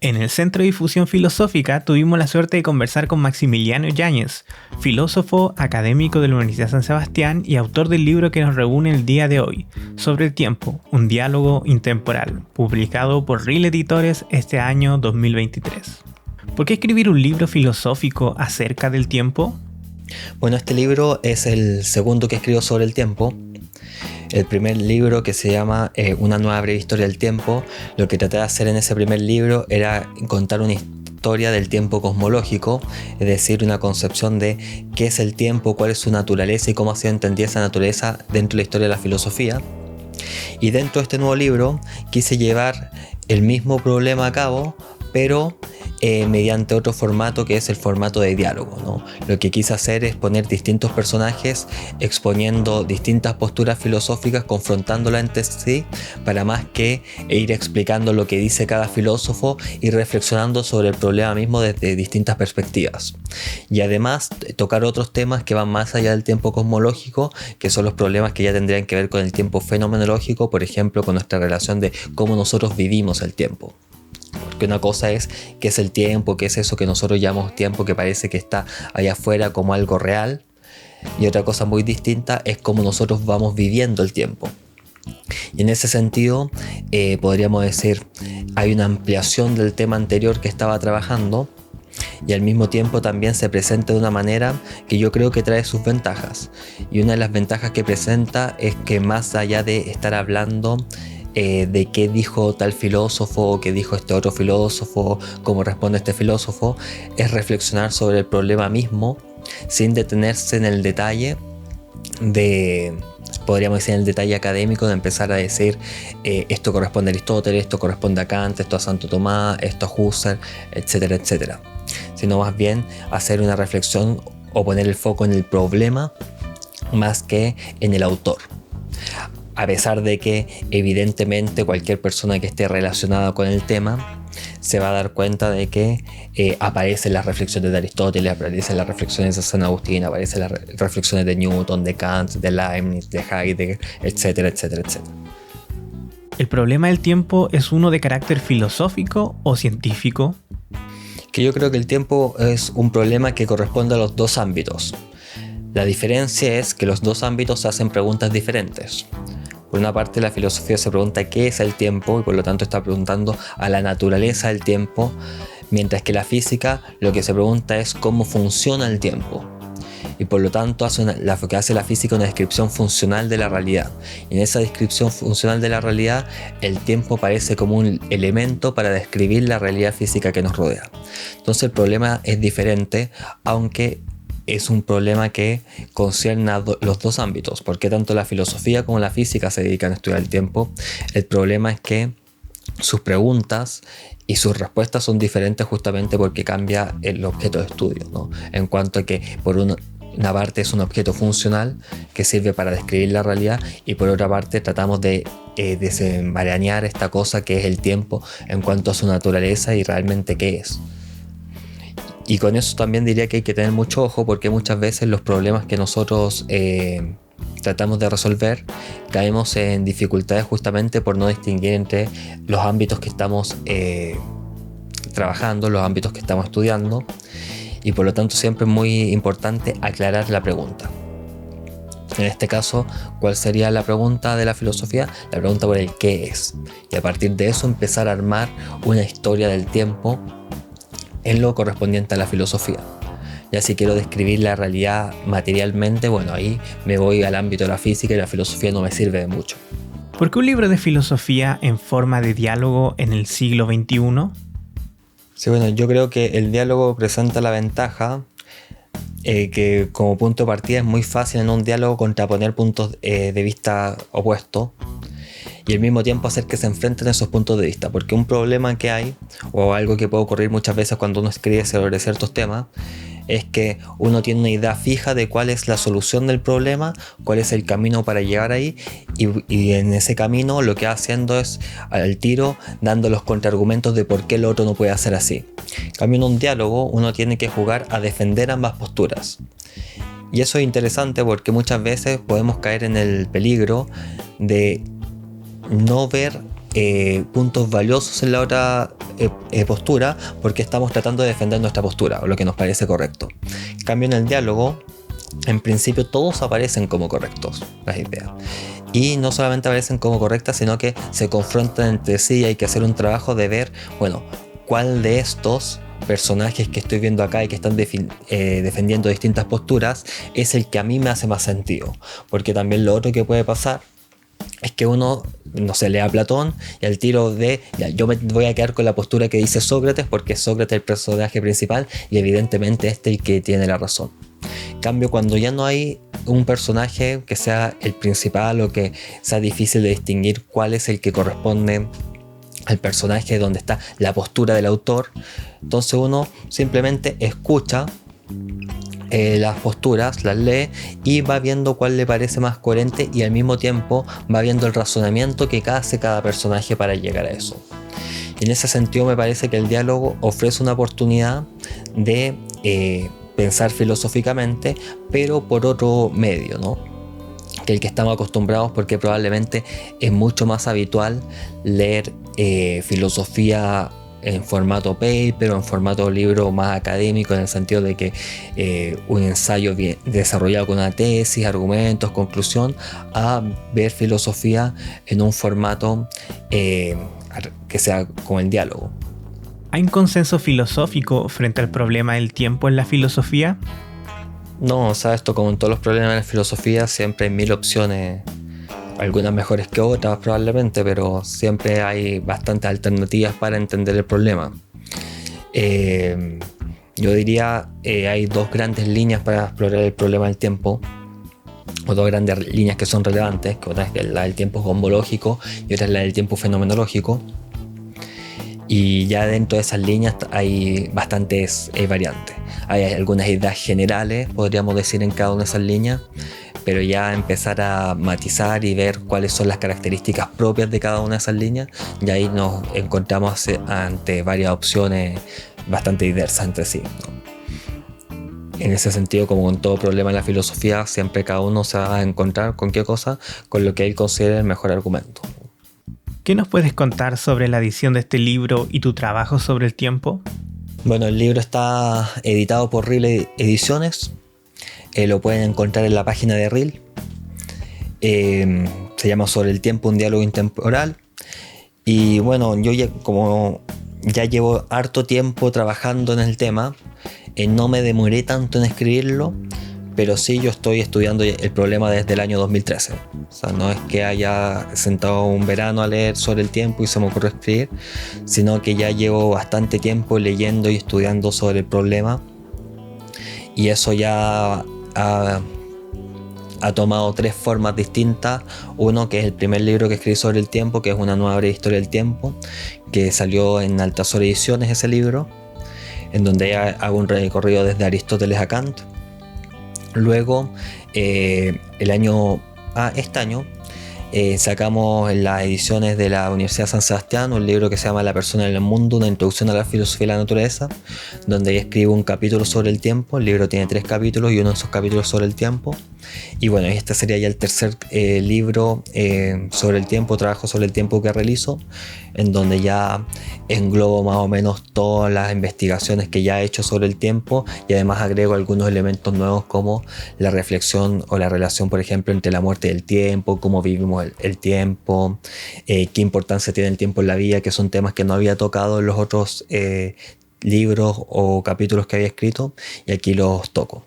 En el Centro de Difusión Filosófica tuvimos la suerte de conversar con Maximiliano Yáñez, filósofo, académico de la Universidad San Sebastián y autor del libro que nos reúne el día de hoy, Sobre el tiempo, un diálogo intemporal, publicado por RIL Editores este año 2023. ¿Por qué escribir un libro filosófico acerca del tiempo? Bueno, este libro es el segundo que escribo sobre el tiempo. El primer libro, que se llama Una nueva breve historia del tiempo, lo que traté de hacer en ese primer libro era contar una historia del tiempo cosmológico, es decir, una concepción de qué es el tiempo, cuál es su naturaleza y cómo ha sido entendida esa naturaleza dentro de la historia de la filosofía. Y dentro de este nuevo libro quise llevar el mismo problema a cabo, pero mediante otro formato, que es el formato de diálogo, ¿no? Lo que quise hacer es poner distintos personajes exponiendo distintas posturas filosóficas, confrontándolas entre sí, para más que ir explicando lo que dice cada filósofo y reflexionando sobre el problema mismo desde distintas perspectivas. Y además tocar otros temas que van más allá del tiempo cosmológico, que son los problemas que ya tendrían que ver con el tiempo fenomenológico, por ejemplo, con nuestra relación de cómo nosotros vivimos el tiempo. Porque una cosa es qué es el tiempo, qué es eso que nosotros llamamos tiempo, que parece que está allá afuera como algo real, y otra cosa muy distinta es cómo nosotros vamos viviendo el tiempo. Y en ese sentido podríamos decir, hay una ampliación del tema anterior que estaba trabajando, y al mismo tiempo también se presenta de una manera que yo creo que trae sus ventajas. Y una de las ventajas que presenta es que, más allá de estar hablando de qué dijo tal filósofo, qué dijo este otro filósofo, cómo responde este filósofo, es reflexionar sobre el problema mismo sin detenerse en el detalle podríamos decir, en el detalle académico, de empezar a decir esto corresponde a Aristóteles, esto corresponde a Kant, esto a Santo Tomás, esto a Husserl, etcétera, etcétera. Sino más bien hacer una reflexión o poner el foco en el problema más que en el autor. A pesar de que evidentemente cualquier persona que esté relacionada con el tema se va a dar cuenta de que aparecen las reflexiones de Aristóteles, aparecen las reflexiones de San Agustín, aparecen las reflexiones de Newton, de Kant, de Leibniz, de Heidegger, etcétera, etcétera, etcétera. ¿El problema del tiempo es uno de carácter filosófico o científico? Que yo creo que el tiempo es un problema que corresponde a los dos ámbitos. La diferencia es que los dos ámbitos hacen preguntas diferentes. Por una parte, la filosofía se pregunta qué es el tiempo y por lo tanto está preguntando a la naturaleza del tiempo, mientras que la física lo que se pregunta es cómo funciona el tiempo. Y por lo tanto lo que hace la física es una descripción funcional de la realidad. Y en esa descripción funcional de la realidad, el tiempo parece como un elemento para describir la realidad física que nos rodea. Entonces el problema es diferente, aunque es un problema que concierne a los dos ámbitos, porque tanto la filosofía como la física se dedican a estudiar el tiempo. El problema es que sus preguntas y sus respuestas son diferentes justamente porque cambia el objeto de estudio, ¿no? En cuanto a que por una parte es un objeto funcional que sirve para describir la realidad, y por otra parte tratamos de desenmarañar esta cosa que es el tiempo en cuanto a su naturaleza y realmente qué es. Y con eso también diría que hay que tener mucho ojo, porque muchas veces los problemas que nosotros tratamos de resolver caemos en dificultades justamente por no distinguir entre los ámbitos que estamos trabajando, los ámbitos que estamos estudiando, y por lo tanto siempre es muy importante aclarar la pregunta. En este caso, ¿cuál sería la pregunta de la filosofía? La pregunta por el qué es, y a partir de eso empezar a armar una historia del tiempo en lo correspondiente a la filosofía. Ya si quiero describir la realidad materialmente, bueno, ahí me voy al ámbito de la física y la filosofía no me sirve de mucho. ¿Por qué un libro de filosofía en forma de diálogo en el siglo XXI? Sí, bueno, yo creo que el diálogo presenta la ventaja que como punto de partida es muy fácil en un diálogo contraponer puntos de vista opuestos, y al mismo tiempo hacer que se enfrenten esos puntos de vista, porque un problema que hay, o algo que puede ocurrir muchas veces cuando uno escribe sobre ciertos temas, es que uno tiene una idea fija de cuál es la solución del problema, cuál es el camino para llegar ahí, y en ese camino lo que va haciendo es al tiro dando los contraargumentos de por qué el otro no puede hacer así. En cambio, en un diálogo uno tiene que jugar a defender ambas posturas. Y eso es interesante porque muchas veces podemos caer en el peligro de no ver puntos valiosos en la otra postura, porque estamos tratando de defender nuestra postura o lo que nos parece correcto. En cambio, en el diálogo, en principio todos aparecen como correctos las ideas. Y no solamente aparecen como correctas, sino que se confrontan entre sí y hay que hacer un trabajo de ver, bueno, cuál de estos personajes que estoy viendo acá y que están defendiendo distintas posturas es el que a mí me hace más sentido. Porque también lo otro que puede pasar es que uno, no sé, lea a Platón y al tiro de, ya, yo me voy a quedar con la postura que dice Sócrates porque Sócrates es el personaje principal y evidentemente este es el que tiene la razón. En cambio, cuando ya no hay un personaje que sea el principal o que sea difícil de distinguir cuál es el que corresponde al personaje, donde está la postura del autor, entonces uno simplemente escucha las posturas, las lee y va viendo cuál le parece más coherente y al mismo tiempo va viendo el razonamiento que hace cada personaje para llegar a eso. En ese sentido me parece que el diálogo ofrece una oportunidad de pensar filosóficamente, pero por otro medio, ¿no? Que el que estamos acostumbrados, porque probablemente es mucho más habitual leer filosofía en formato paper o en formato libro más académico, en el sentido de que un ensayo bien desarrollado con una tesis, argumentos, conclusión, a ver filosofía en un formato que sea como el diálogo. ¿Hay un consenso filosófico frente al problema del tiempo en la filosofía? No, o sea, esto como en todos los problemas de la filosofía, siempre hay 1000 opciones, algunas mejores que otras probablemente, pero siempre hay bastantes alternativas para entender el problema. Yo diría hay dos grandes líneas para explorar el problema del tiempo, o dos grandes líneas que son relevantes, que una es la del tiempo cosmológico y otra es la del tiempo fenomenológico. Y ya dentro de esas líneas hay bastantes variantes. Hay algunas ideas generales, podríamos decir, en cada una de esas líneas, pero ya empezar a matizar y ver cuáles son las características propias de cada una de esas líneas, y ahí nos encontramos ante varias opciones bastante diversas entre sí, ¿no? En ese sentido, como con todo problema en la filosofía, siempre cada uno se va a encontrar con qué cosa, con lo que él considere el mejor argumento. ¿Qué nos puedes contar sobre la edición de este libro y tu trabajo sobre el tiempo? Bueno, el libro está editado por Reel Ediciones. Lo pueden encontrar en la página de Reel. Se llama Sobre el tiempo, un diálogo intemporal. Y bueno, yo ya llevo harto tiempo trabajando en el tema. No me demoré tanto en escribirlo, pero sí yo estoy estudiando el problema desde el año 2013. O sea, no es que haya sentado un verano a leer sobre el tiempo y se me ocurrió escribir, sino que ya llevo bastante tiempo leyendo y estudiando sobre el problema, y eso ya ha tomado 3 formas distintas. Uno, que es el primer libro que escribí sobre el tiempo, que es una nueva breve historia del tiempo, que salió en Altazor Ediciones, ese libro, en donde hago un recorrido desde Aristóteles a Kant. Luego, este año sacamos en las ediciones de la Universidad de San Sebastián un libro que se llama La persona en el mundo, una introducción a la filosofía de la naturaleza, donde escribo un capítulo sobre el tiempo. El libro tiene 3 capítulos y uno de esos capítulos sobre el tiempo. Y bueno, este sería ya el tercer libro sobre el tiempo, trabajo sobre el tiempo que realizo, en donde ya englobo más o menos todas las investigaciones que ya he hecho sobre el tiempo, y además agrego algunos elementos nuevos como la reflexión o la relación, por ejemplo, entre la muerte y el tiempo, cómo vivimos el tiempo, qué importancia tiene el tiempo en la vida, que son temas que no había tocado en los otros libros o capítulos que había escrito, y aquí los toco.